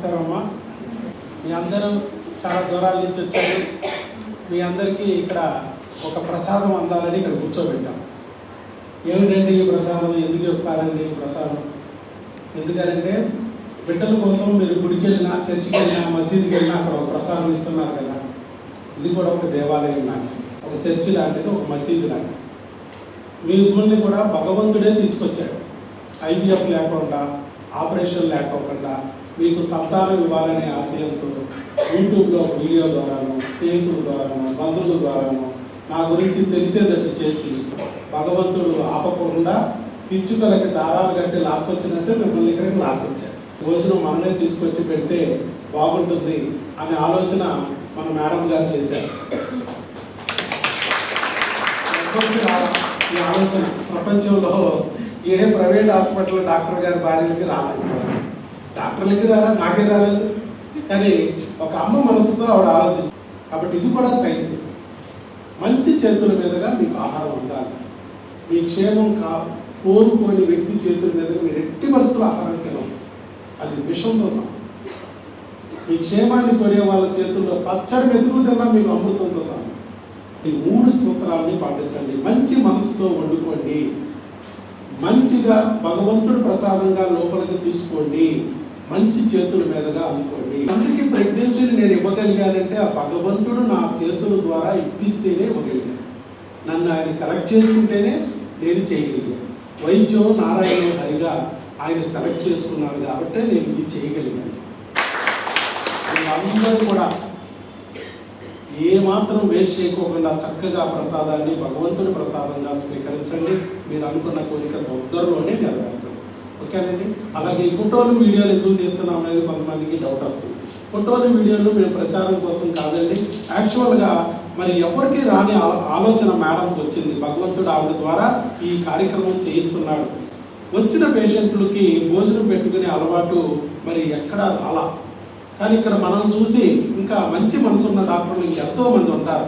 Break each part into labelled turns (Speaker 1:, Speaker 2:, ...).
Speaker 1: నమస్కారం అమ్మా. మీ అందరూ చాలా దూరాల నుంచి వచ్చారు. మీ అందరికీ ఇక్కడ ఒక ప్రసాదం అందాలని ఇక్కడ కూర్చోబెట్టాం. ఏమిటండి ఈ ప్రసాదం, ఎందుకు వస్తారండి ఈ ప్రసాదం? ఎందుకంటే బిడ్డల కోసం మీరు గుడికి వెళ్ళినా, చర్చికి వెళ్ళినా, మసీదుకి వెళ్ళినా అక్కడ ఒక ప్రసాదం ఇస్తున్నారు కదా. ఇది కూడా ఒక దేవాలయం లాంటిది, ఒక చర్చి లాంటిది, ఒక మసీదు లాంటిది. మీ ఊళ్ళని కూడా భగవంతుడే తీసుకొచ్చాడు. ఐవీఎఫ్ లేకుండా, ఆపరేషన్ లేకోకుండా మీకు సంతానం ఇవ్వాలనే ఆశయంతో యూట్యూబ్లో వీడియో ద్వారాను, స్నేహితుల ద్వారాను, బంధువుల ద్వారాను నా గురించి తెలిసేటట్టు చేసి భగవంతుడు ఆపకుండా పిచ్చుకలకి దారాలు కట్టి లాక్కొచ్చినట్టు మిమ్మల్ని ఇక్కడికి లాక్కొచ్చారు. భోజనం మనమే తీసుకొచ్చి పెడితే బాగుంటుంది అనే ఆలోచన మన మేడం గారు చేశారు. ఈ ఆలోచన ప్రపంచంలో ఏ ప్రైవేట్ హాస్పిటల్ డాక్టర్ గారి భార్యలకి రాలేదు. డాక్టర్లకి నాకే రాలేదు. కానీ ఒక అమ్మ మనసుతో ఆవిడ ఆలోచించారు. కాబట్టి ఇది కూడా సైన్స్. మంచి చేతుల మీదుగా మీకు ఆహారం అందాలి. మీ క్షేమం కోరుకోని వ్యక్తి చేతుల మీదుగా మీరు ఎట్టి పరిస్థితులు ఆహారం తినవు. అది విషంతో సమానం. మీ క్షేమాన్ని కోరే వాళ్ళ చేతుల్లో పచ్చడి మెతుకులు తిన్నా మీకు అమృతంతో సమానం. ఈ 3 సూత్రాలని పాటించండి. మంచి మనసుతో వండుకోండి, మంచిగా భగవంతుడు ప్రసాదంగా లోపలికి తీసుకోండి, మంచి చేతుల మీదుగా అందుకోండి. అందుకే ప్రెగ్నెన్సీని నేను ఇవ్వగలిగానంటే ఆ భగవంతుడు నా చేతుల ద్వారా ఇప్పిస్తేనే ఇవ్వగలిగాను. నన్ను ఆయన సెలెక్ట్ చేసుకుంటేనే నేను చేయగలిగాను. వైద్యం నారాయణ హరిగా ఆయన సెలెక్ట్ చేసుకున్నాను కాబట్టి నేను ఇది చేయగలిగాను. అందరూ కూడా ఏమాత్రం వేస్ట్ చేయకోకుండా చక్కగా ప్రసాదాన్ని భగవంతుడి ప్రసాదంగా స్వీకరించండి. మీరు అనుకున్న కోరిక తొందరలోనే నెరవేరుతుంది. ఓకేనండి. అలాగే ఈ ఫోటోలు వీడియోలు ఎందుకు తీస్తున్నాం అనేది కొంతమందికి డౌట్ వస్తుంది. ఫోటోలు వీడియోలు మేము ప్రచారం కోసం కాదండి. యాక్చువల్గా మరి ఎవరికి రాని ఆలోచన మేడంకి వచ్చింది. భగవంతుడు ఆవిడ ద్వారా ఈ కార్యక్రమం చేయిస్తున్నాడు. వచ్చిన పేషెంట్లకి భోజనం పెట్టుకునే అలవాటు మరి ఎక్కడ రాలా. కానీ ఇక్కడ మనం చూసి ఇంకా మంచి మనసున్న డాక్టర్లు ఎంతోమంది ఉంటారు.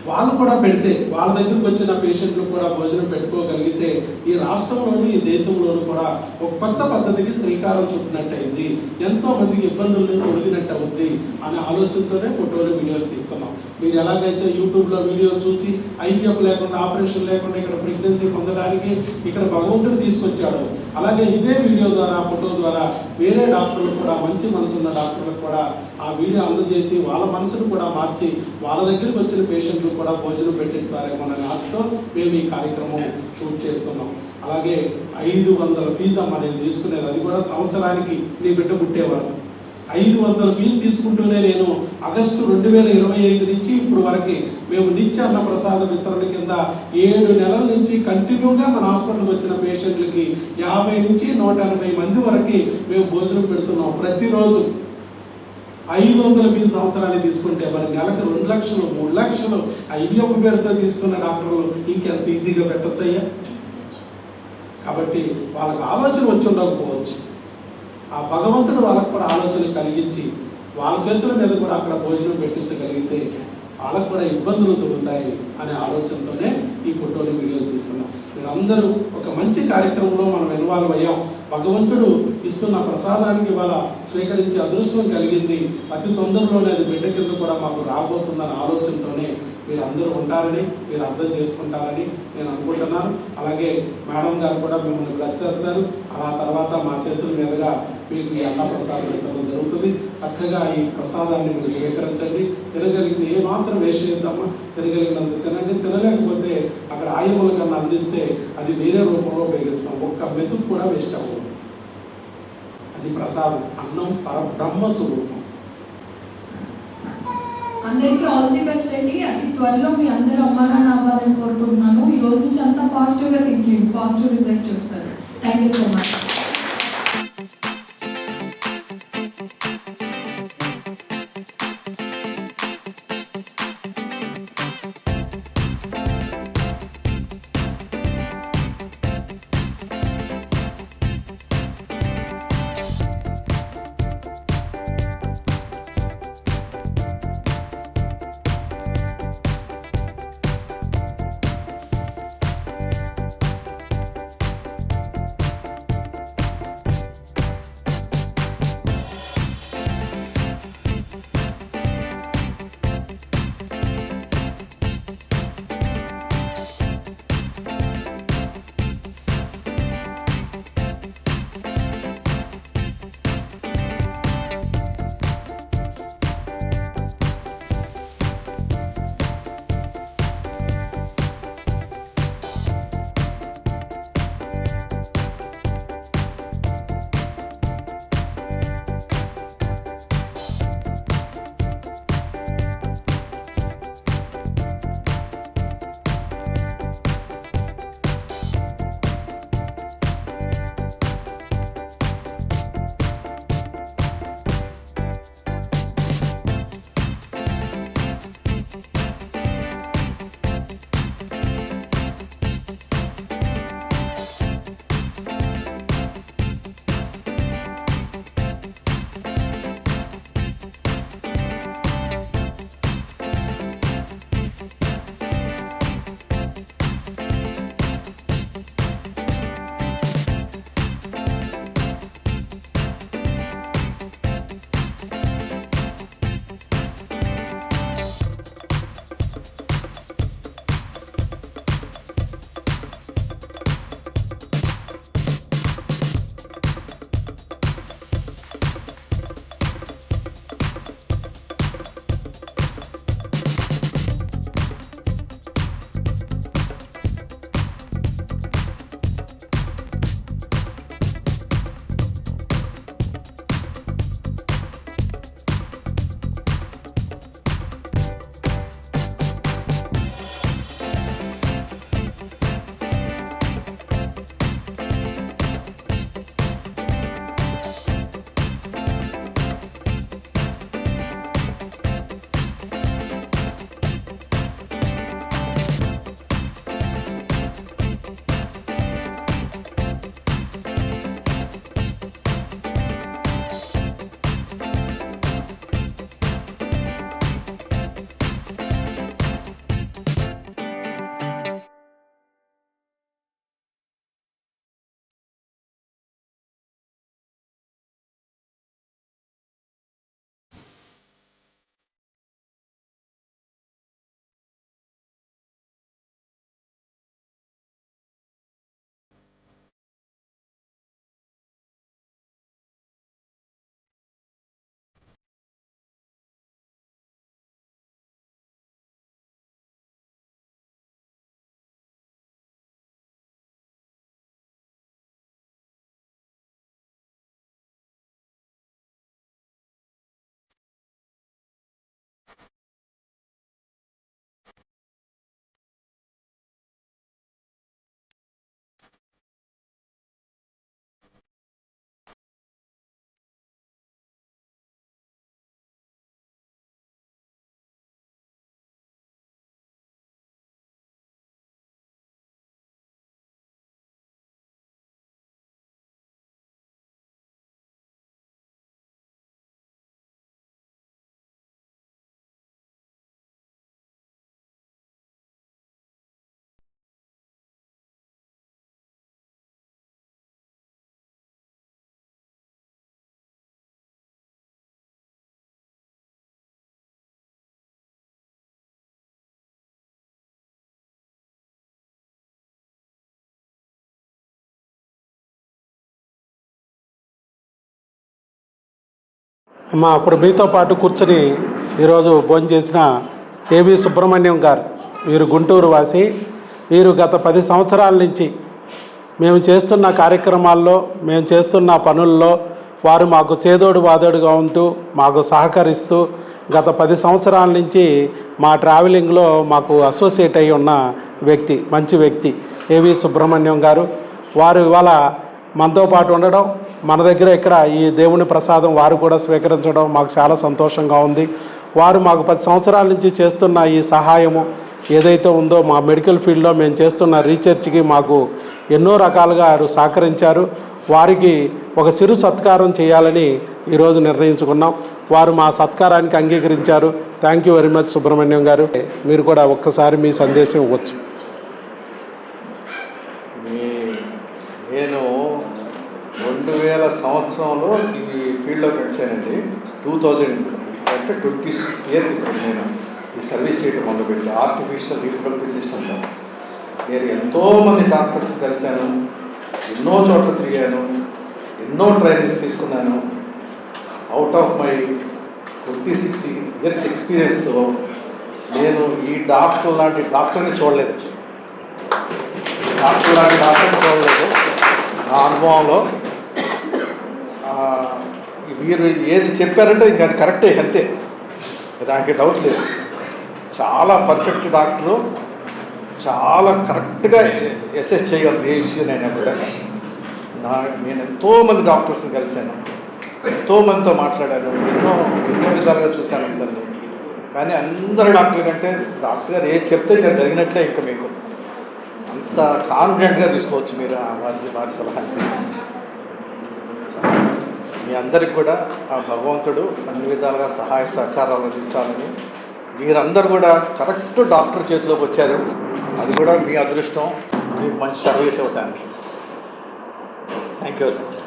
Speaker 1: వాళ్ళు కూడా పెడితే వాళ్ళ దగ్గరికి వచ్చిన పేషెంట్లు కూడా భోజనం పెట్టుకోగలిగితే ఈ రాష్ట్రంలోని ఈ దేశంలోనూ కూడా ఒక కొత్త పద్ధతికి శ్రీకారం చుట్టినట్టు అయింది. ఎంతో మందికి ఇబ్బందుల్ని తొలగినట్టు అవుద్ది అనే ఆలోచనతోనే ఫోటోలు వీడియోలు తీస్తున్నాం. మీరు ఎలాగైతే యూట్యూబ్లో వీడియో చూసి ఐవీఎఫ్ లేకుండా, ఆపరేషన్ లేకుండా ఇక్కడ ప్రెగ్నెన్సీ పొందడానికి ఇక్కడ భగవంతుడు తీసుకొచ్చాడు. అలాగే ఇదే వీడియో ద్వారా, ఫోటో ద్వారా వేరే డాక్టర్లు కూడా, మంచి మనసున్న డాక్టర్లకు కూడా ఆ వీడియో అందజేసి వాళ్ళ మనసును కూడా మార్చి వాళ్ళ దగ్గరికి వచ్చిన పేషెంట్లు కూడా భోజనం పెట్టిస్తారేమో అనే ఆశతో మేము ఈ కార్యక్రమం షూట్ చేస్తున్నాం. అలాగే 500 ఫీజు అమ్మ నేను తీసుకునేది. అది కూడా సంవత్సరానికి నీ బిడ్డ పుట్టేవారు 500 ఫీజు తీసుకుంటూనే నేను ఆగస్టు 2025 నుంచి ఇప్పుడు వరకు మేము నిత్య అన్న ప్రసాద వితరణ కింద 7 నెలల నుంచి కంటిన్యూగా మన హాస్పిటల్కి వచ్చిన పేషెంట్లకి 50 నుంచి 180 మంది వరకు మేము భోజనం పెడుతున్నాం. ప్రతిరోజు 500 ఫీజు సంవత్సరాన్ని తీసుకుంటే మరి నెలకు 2 లక్షలు 3 లక్షలు ఐవీఎఫ్ పేరుతో తీసుకున్న డాక్టర్లు ఇంకెంత ఈజీగా పెట్టచ్చయ్యా. కాబట్టి వాళ్ళకి ఆలోచన వచ్చి ఉండకపోవచ్చు. ఆ భగవంతుడు వాళ్ళకు కూడా ఆలోచన కలిగించి వాళ్ళ చేతుల మీద కూడా అక్కడ భోజనం పెట్టించగలిగితే వాళ్ళకు కూడా ఇబ్బందులు తొలుగుతాయి అనే ఆలోచనతోనే ఈ ఫోటోలు వీడియోలు తీస్తున్నాం. మీరందరూ ఒక మంచి కార్యక్రమంలో మనం ఇన్వాల్వ్ అయ్యాం. భగవంతుడు ఇస్తున్న ప్రసాదానికి వాళ్ళ స్వీకరించే అదృష్టం కలిగింది. అతి తొందరలోనే అది బిడ్డ కింద కూడా మాకు రాబోతుందన్న ఆలోచనతోనే మీరు అందరూ ఉంటారని, మీరు అర్థం చేసుకుంటారని నేను అనుకుంటున్నాను. అలాగే మేడం గారు కూడా మిమ్మల్ని బ్లెస్ చేస్తారు. ఆ తర్వాత మా చేతుల మీదుగా మీకు ఈ అన్న ప్రసాదం వితరణ జరుగుతుంది. చక్కగా ఈ ప్రసాదాన్ని మీరు స్వీకరించండి. తినగలిగితే ఏమాత్రం వేస్ట్ చేద్దామా, తినగలిగినంత తినండి. తినలేకపోతే అక్కడ ఆయముల కన్నా అందిస్తే అది వేరే రూపంలో ఉపయోగిస్తాం. ఒక్క మెతుకు కూడా వేస్ట్ అవ్వదు. అది ప్రసాదం. అన్నం పరబ్రహ్మ స్వరూపం.
Speaker 2: అందరికీ ఆల్ ది బెస్ట్ అండి. అతి త్వరలో మీ అందరూ అమ్మా నాన్న అవ్వాలని కోరుకుంటున్నాను. ఈ రోజు నుంచి అంతా పాజిటివ్గా థింక్ చేయండి, పాజిటివ్ రిజల్ట్ చూస్తారు. Thank you so much.
Speaker 1: అప్పుడు మీతో పాటు కూర్చొని ఈరోజు భోజనం చేసిన ఏవి సుబ్రహ్మణ్యం గారు, వీరు గుంటూరు వాసి. వీరు గత 10 సంవత్సరాల నుంచి మేము చేస్తున్న కార్యక్రమాల్లో, మేము చేస్తున్న పనుల్లో వారు మాకు చేదోడు వాదోడుగా ఉంటూ మాకు సహకరిస్తూ గత 10 సంవత్సరాల నుంచి మా ట్రావెలింగ్లో మాకు అసోసియేట్ అయి ఉన్న వ్యక్తి, మంచి వ్యక్తి ఏవి సుబ్రహ్మణ్యం గారు. వారు ఇవాళ మనతో పాటు ఉండడం, మన దగ్గర ఇక్కడ ఈ దేవుని ప్రసాదం వారు కూడా స్వీకరించడం మాకు చాలా సంతోషంగా ఉంది. వారు మాకు 10 సంవత్సరాల నుంచి చేస్తున్న ఈ సహాయము ఏదైతే ఉందో, మా మెడికల్ ఫీల్డ్లో మేము చేస్తున్న రీసెర్చ్కి మాకు ఎన్నో రకాలుగా వారు సహకరించారు. వారికి ఒక చిరు సత్కారం చేయాలని ఈరోజు నిర్ణయించుకున్నాం. వారు మా సత్కారానికి అంగీకరించారు. Thank you very much Subrahmanyam గారు. మీరు కూడా ఒక్కసారి మీ సందేశం ఇవ్వచ్చు.
Speaker 3: నేను 2000 సంవత్సరంలో ఈ ఫీల్డ్లోకి వచ్చానండి. 2000 అంటే 26 ఇయర్స్ ఇప్పుడు నేను ఈ సర్వీస్ చేయడం మొదలుపెట్టి ఆర్టిఫిషియల్ రీప్రొడక్టివ్ సిస్టంలో. నేను ఎంతోమంది డాక్టర్స్ కలిశాను, ఎన్నో చోట్ల తిరిగాను, ఎన్నో ట్రైనింగ్స్ తీసుకున్నాను. అవుట్ ఆఫ్ మై 26 ఇయర్స్ ఎక్స్పీరియన్స్తో నేను ఈ డాక్టర్ లాంటి డాక్టర్ని చూడలేదు. చూడలేదు నా అనుభవంలో. మీరు ఏది చెప్పారంటే ఇంకా అది కరెక్టే, అంతే, దానికి డౌట్ లేదు. చాలా పర్ఫెక్ట్ డాక్టరు, చాలా కరెక్ట్గా అసెస్ చేయగలరు ఏ ఇష్యూనైనా కూడా. నేను ఎంతోమంది డాక్టర్స్ని కలిశాను, ఎంతోమందితో మాట్లాడాను, ఎన్నో విధాలుగా చూశాను అందరినీ. కానీ అందరు డాక్టర్ కంటే డాక్టర్ గారు ఏది చెప్తే ఇంకా జరిగినట్లే. ఇంకా మీకు అంత కాన్ఫిడెంట్గా తీసుకోవచ్చు మీరు వారి సలహా. మీ అందరికి కూడా ఆ భగవంతుడు అన్ని విధాలుగా సహాయ సహకారాలు అందించాలని. మీరందరూ కూడా కరెక్ట్ డాక్టర్ చేతిలోకి వచ్చారు. అది కూడా మీ అదృష్టం, మీకు మంచి సర్వీస్ ఇవ్వడానికి. Thank you very much.